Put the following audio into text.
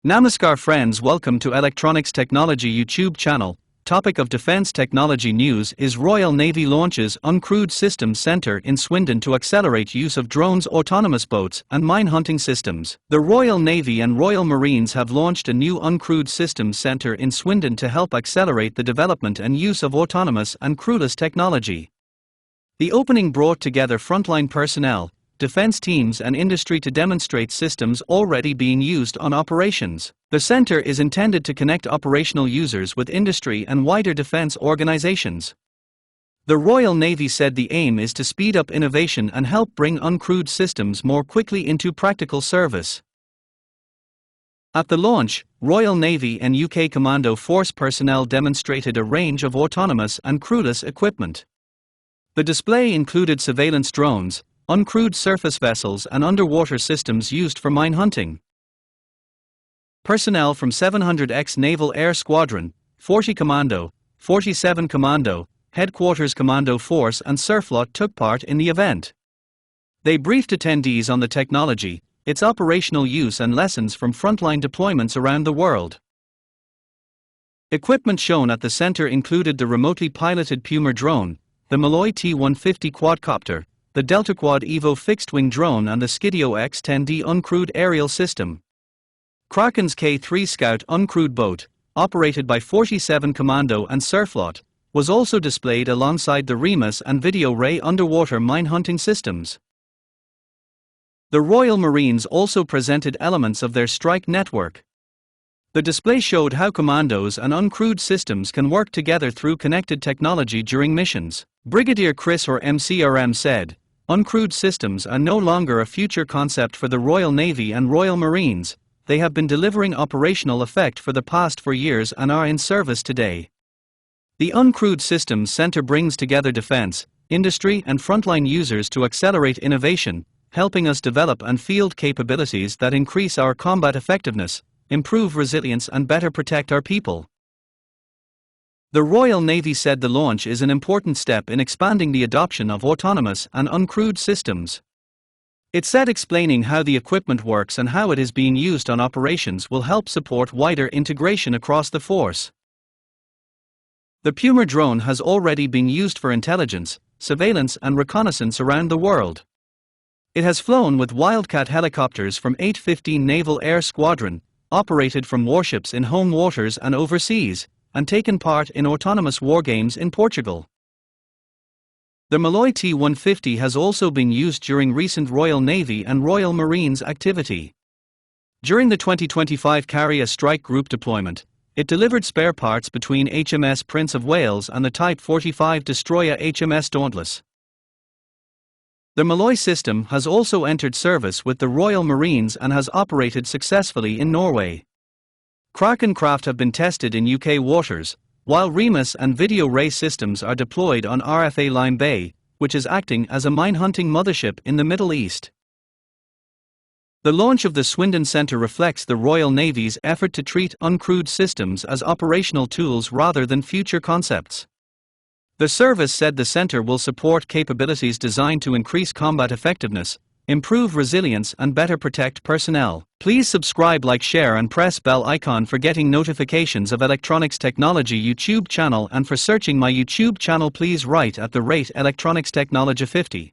Namaskar friends, welcome to Electronics Technology YouTube channel. Topic of Defense Technology News is Royal Navy launches Uncrewed Systems Center in Swindon to accelerate use of drones, autonomous boats, and minehunting systems. The Royal Navy and Royal Marines have launched a new Uncrewed Systems Center in Swindon to help accelerate the development and use of autonomous and crewless technology. The opening brought together frontline personnel, defense teams and industry to demonstrate systems already being used on operations. The center is intended to connect operational users with industry and wider defense organizations. The Royal Navy said the aim is to speed up innovation and help bring uncrewed systems more quickly into practical service. At the launch, Royal Navy and UK Commando Force personnel demonstrated a range of autonomous and crewless equipment. The display included surveillance drones, uncrewed surface vessels and underwater systems used for minehunting. Personnel from 700X Naval Air Squadron, 40 Commando, 47 Commando, Headquarters Commando Force and Surflot took part in the event. They briefed attendees on the technology, its operational use and lessons from frontline deployments around the world. Equipment shown at the center included the remotely piloted Puma drone, the Malloy T-150 quadcopter, the Delta Quad Evo fixed-wing drone and the Skidio X-10D uncrewed aerial system. Kraken's K-3 Scout uncrewed boat, operated by 47 Commando and Surflot, was also displayed alongside the Remus and Video Ray underwater minehunting systems. The Royal Marines also presented elements of their strike network. The display showed how commandos and uncrewed systems can work together through connected technology during missions. Brigadier Chris or MCRM said, "Uncrewed systems are no longer a future concept for the Royal Navy and Royal Marines, they have been delivering operational effect for the past 4 years and are in service today." The Uncrewed Systems Center brings together defense, industry and frontline users to accelerate innovation, helping us develop and field capabilities that increase our combat effectiveness, improve resilience and better protect our people. The Royal Navy said the launch is an important step in expanding the adoption of autonomous and uncrewed systems. It said explaining how the equipment works and how it is being used on operations will help support wider integration across the force. The Puma drone has already been used for intelligence, surveillance and reconnaissance around the world. It has flown with Wildcat helicopters from 815 Naval Air Squadron, operated from warships in home waters and overseas, and taken part in autonomous wargames in Portugal. The Malloy T-150 has also been used during recent Royal Navy and Royal Marines activity. During the 2025 Carrier Strike Group deployment, it delivered spare parts between HMS Prince of Wales and the Type 45 destroyer HMS Dauntless. The Malloy system has also entered service with the Royal Marines and has operated successfully in Norway. Kraken craft have been tested in UK waters, while Remus and Video Ray systems are deployed on RFA Lime Bay, which is acting as a minehunting mothership in the Middle East. The launch of the Swindon Center reflects the Royal Navy's effort to treat uncrewed systems as operational tools rather than future concepts. The service said the center will support capabilities designed to increase combat effectiveness, improve resilience and better protect personnel. Please subscribe, like, share and press bell icon for getting notifications of Electronics Technology YouTube channel, and for searching my YouTube channel please write at the rate Electronics Technology 50.